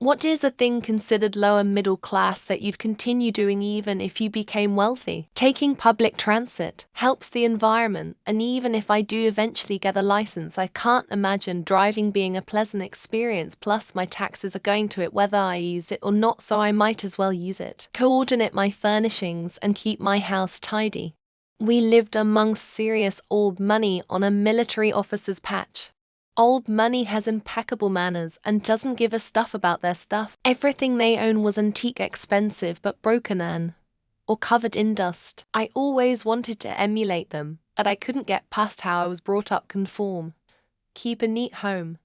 What is a thing considered lower middle class that you'd continue doing even if you became wealthy? Taking public transit helps the environment, and even if I do eventually get a license, I can't imagine driving being a pleasant experience. Plus, my taxes are going to it whether I use it or not, so I might as well use it. Coordinate my furnishings and keep my house tidy. We lived amongst serious old money on a military officer's patch. Old money has impeccable manners and doesn't give a stuff about their stuff. Everything they own was antique, expensive, but broken or covered in dust. I always wanted to emulate them, but I couldn't get past how I was brought up: conform, keep a neat home,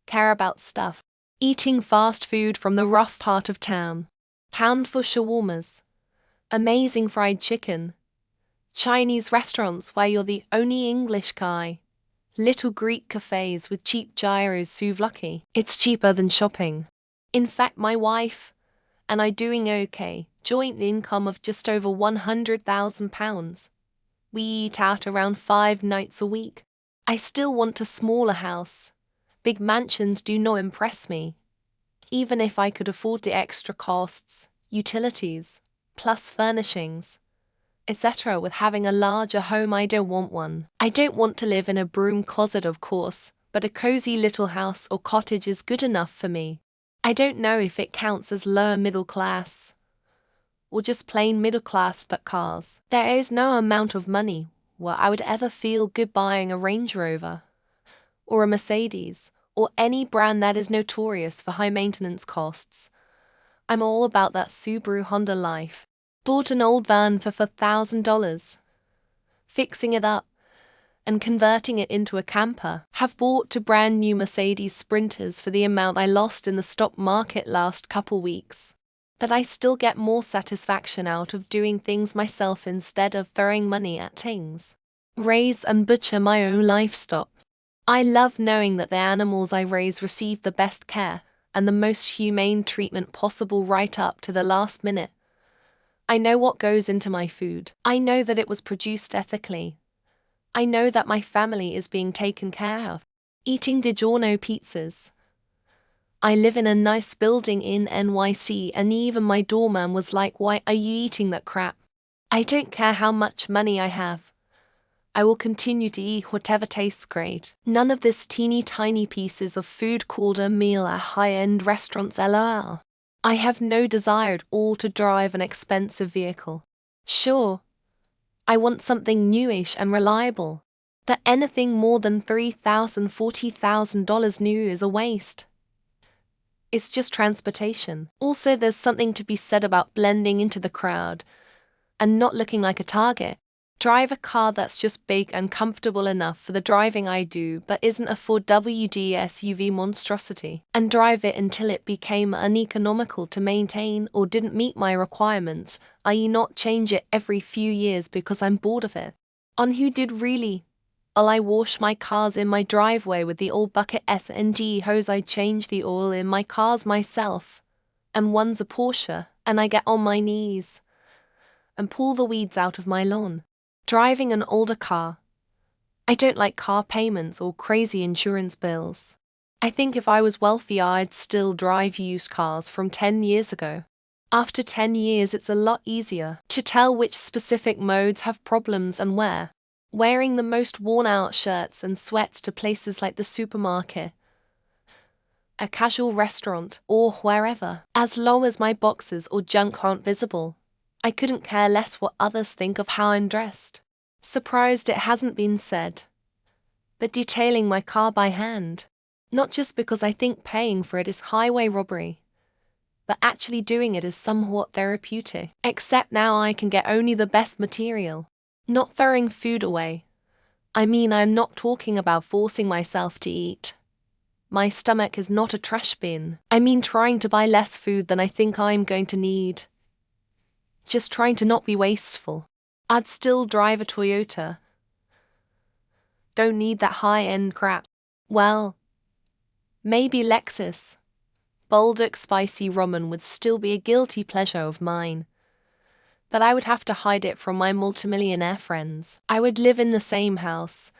care about stuff, eating fast food from the rough part of town, pound for shawarmas, amazing fried chicken, Chinese restaurants where you're the only English guy, little Greek cafes with cheap gyros. Souvlaki. It's cheaper than shopping. In fact, my wife and I doing okay, joint income of just over £100,000. We eat out around 5 nights a week. I still want a smaller house. Big mansions do not impress me. Even if I could afford the extra costs, utilities, plus furnishings, etc. With having a larger home, I don't want one. I don't want to live in a broom closet, of course, but a cozy little house or cottage is good enough for me. I don't know if it counts as lower middle class or just plain middle class, but cars. There is no amount of money where I would ever feel good buying a Range Rover or a Mercedes or any brand that is notorious for high maintenance costs. I'm all about that Subaru Honda life. Bought an old van for $4,000, fixing it up and converting it into a camper. Have bought 2 brand new Mercedes Sprinters for the amount I lost in the stock market last couple weeks. But I still get more satisfaction out of doing things myself instead of throwing money at things. Raise and butcher my own livestock. I love knowing that the animals I raise receive the best care and the most humane treatment possible right up to the last minute. I know what goes into my food. I know that it was produced ethically. I know that my family is being taken care of. Eating DiGiorno pizzas. I live in a nice building in NYC, and even my doorman was like, "Why are you eating that crap?" I don't care how much money I have. I will continue to eat whatever tastes great. None of this teeny tiny pieces of food called a meal at high-end restaurants, lol. I have no desire at all to drive an expensive vehicle. Sure, I want something newish and reliable, but anything more than $3,000, $40,000 new is a waste. It's just transportation. Also, there's something to be said about blending into the crowd and not looking like a target. Drive a car that's just big and comfortable enough for the driving I do, but isn't a 4WD SUV monstrosity, and drive it until it became uneconomical to maintain or didn't meet my requirements, i.e. not change it every few years because I'm bored of it. On who did really? I wash my cars in my driveway with the old bucket S&G hose. I change the oil in my cars myself, and one's a Porsche, and I get on my knees and pull the weeds out of my lawn. Driving an older car. I don't like car payments or crazy insurance bills. I think if I was wealthy, I'd still drive used cars from 10 years ago. After 10 years, it's a lot easier to tell which specific modes have problems and where. Wearing the most worn-out shirts and sweats to places like the supermarket, a casual restaurant, or wherever, as long as my boxes or junk aren't visible. I couldn't care less what others think of how I'm dressed. Surprised it hasn't been said, but detailing my car by hand. Not just because I think paying for it is highway robbery, but actually doing it is somewhat therapeutic. Except now I can get only the best material. Not throwing food away. I mean, I'm not talking about forcing myself to eat. My stomach is not a trash bin. I mean trying to buy less food than I think I'm going to need. Just trying to not be wasteful. I'd still drive a Toyota. Don't need that high-end crap. Well, maybe Lexus. Bolduc spicy ramen would still be a guilty pleasure of mine. But I would have to hide it from my multimillionaire friends. I would live in the same house,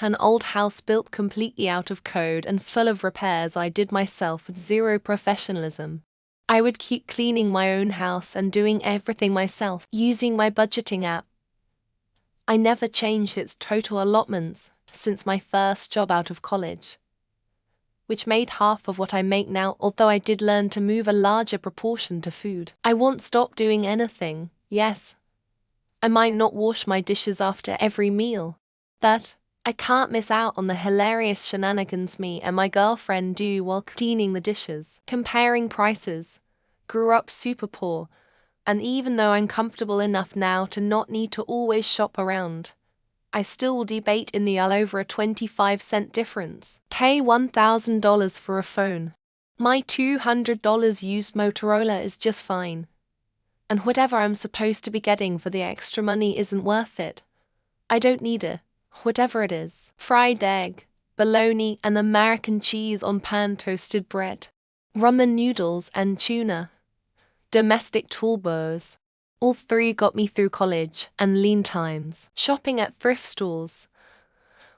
An old house built completely out of code and full of repairs I did myself with zero professionalism. I would keep cleaning my own house and doing everything myself, using my budgeting app. I never changed its total allotments since my first job out of college, which made half of what I make now, although I did learn to move a larger proportion to food. I won't stop doing anything, yes. I might not wash my dishes after every meal, but I can't miss out on the hilarious shenanigans me and my girlfriend do while cleaning the dishes. Comparing prices. Grew up super poor, and even though I'm comfortable enough now to not need to always shop around, I still will debate in the aisle over a 25-cent difference. Pay $1,000 for a phone. My $200 used Motorola is just fine. And whatever I'm supposed to be getting for the extra money isn't worth it. I don't need it, whatever it is. Fried egg, bologna and American cheese on pan-toasted bread. Ramen noodles and tuna. Domestic toolbars. All three got me through college and lean times. Shopping at thrift stores.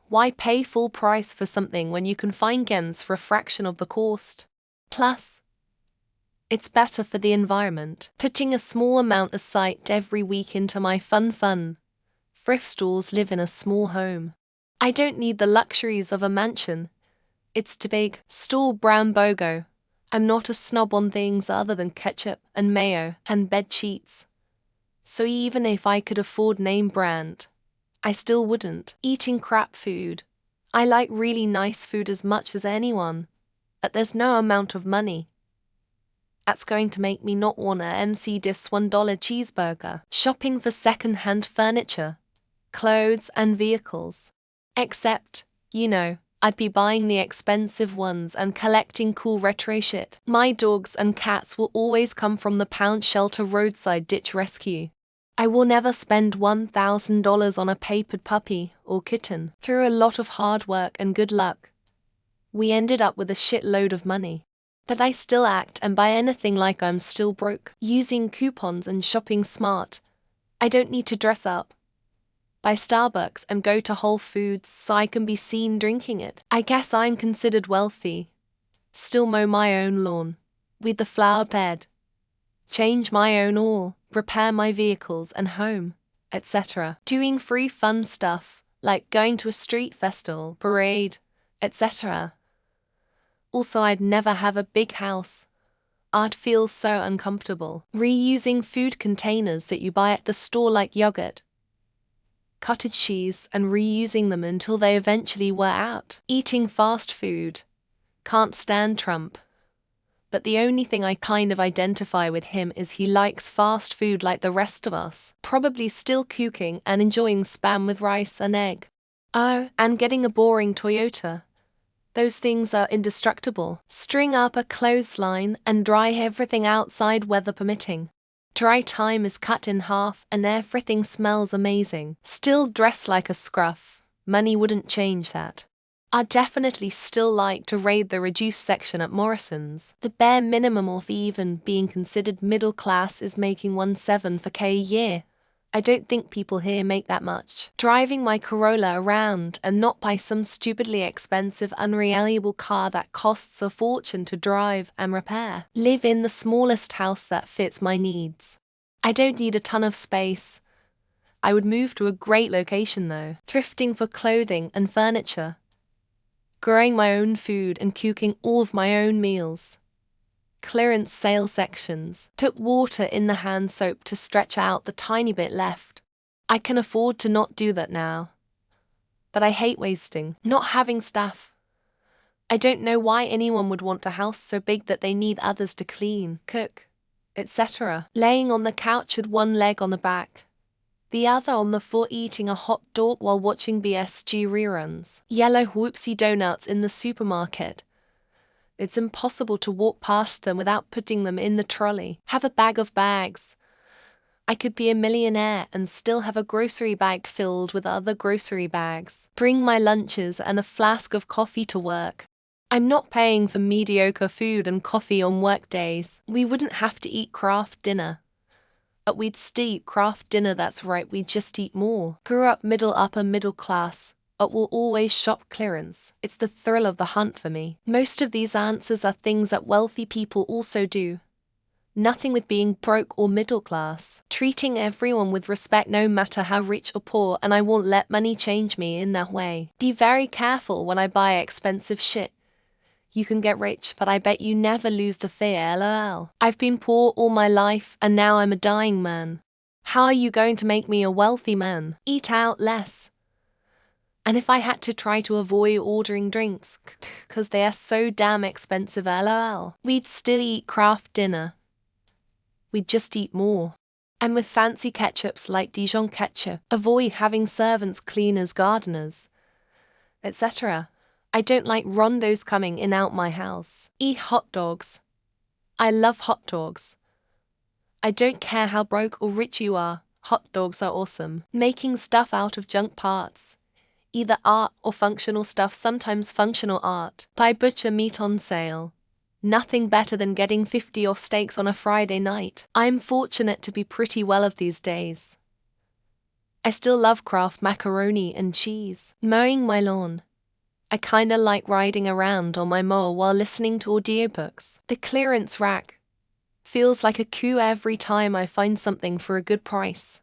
Why pay full price for something when you can find gems for a fraction of the cost? Plus, it's better for the environment. Putting a small amount aside every week into my fun. Thrift stores live in a small home. I don't need the luxuries of a mansion. It's too big. Store brand BOGO. I'm not a snob on things other than ketchup and mayo and bed sheets. So even if I could afford name brand, I still wouldn't. Eating crap food. I like really nice food as much as anyone, but there's no amount of money that's going to make me not want a MC this $1 cheeseburger. Shopping for second-hand furniture, clothes and vehicles. Except, I'd be buying the expensive ones and collecting cool retro shit. My dogs and cats will always come from the pound shelter roadside ditch rescue. I will never spend $1,000 on a papered puppy or kitten. Through a lot of hard work and good luck, we ended up with a shitload of money. But I still act and buy anything like I'm still broke. Using coupons and shopping smart. I don't need to dress up, buy Starbucks and go to Whole Foods so I can be seen drinking it. I guess I'm considered wealthy. Still mow my own lawn, weed the flower bed, change my own oil, repair my vehicles and home, etc. Doing free fun stuff, like going to a street festival, parade, etc. Also, I'd never have a big house. I'd feel so uncomfortable. Reusing food containers that you buy at the store like yogurt, cottage cheese and reusing them until they eventually wear out. Eating fast food. Can't stand Trump. But the only thing I kind of identify with him is he likes fast food like the rest of us. Probably still cooking and enjoying Spam with rice and egg. Oh, and getting a boring Toyota. Those things are indestructible. String up a clothesline and dry everything outside, weather permitting. Dry time is cut in half and everything smells amazing. Still dress like a scruff. Money wouldn't change that. I'd definitely still like to raid the reduced section at Morrison's. The bare minimum of even being considered middle class is making 1.7 for K a year. I don't think people here make that much. Driving my Corolla around and not buy some stupidly expensive, unreliable car that costs a fortune to drive and repair. Live in the smallest house that fits my needs. I don't need a ton of space. I would move to a great location though. Thrifting for clothing and furniture. Growing my own food and cooking all of my own meals. Clearance sale sections. Put water in the hand soap to stretch out the tiny bit left. I can afford to not do that now. But I hate wasting. Not having staff. I don't know why anyone would want a house so big that they need others to clean, cook, etc. Laying on the couch with one leg on the back, the other on the floor eating a hot dog while watching BSG reruns. Yellow whoopsie donuts in the supermarket. It's impossible to walk past them without putting them in the trolley. Have a bag of bags. I could be a millionaire and still have a grocery bag filled with other grocery bags. Bring my lunches and a flask of coffee to work. I'm not paying for mediocre food and coffee on work days. We wouldn't have to eat craft dinner. But we'd still eat craft dinner, that's right, we'd just eat more. Grew up upper middle class. but will always shop clearance. It's the thrill of the hunt for me. Most of these answers are things that wealthy people also do. Nothing with being broke or middle class. Treating everyone with respect no matter how rich or poor, and I won't let money change me in that way. Be very careful when I buy expensive shit. You can get rich, but I bet you never lose the fear, lol. I've been poor all my life, and now I'm a dying man. How are you going to make me a wealthy man? Eat out less. And if I had to try to avoid ordering drinks, cause they are so damn expensive, lol, we'd still eat craft dinner. We'd just eat more. And with fancy ketchups like Dijon ketchup, avoid having servants, cleaners, gardeners, etc. I don't like rondos coming in out my house. Eat hot dogs. I love hot dogs. I don't care how broke or rich you are, hot dogs are awesome. Making stuff out of junk parts. Either art or functional stuff, sometimes functional art. Buy butcher meat on sale. Nothing better than getting 50 off steaks on a Friday night. I'm fortunate to be pretty well of these days. I still love Kraft macaroni and cheese. Mowing my lawn. I kinda like riding around on my mower while listening to audiobooks. The clearance rack feels like a coup every time I find something for a good price.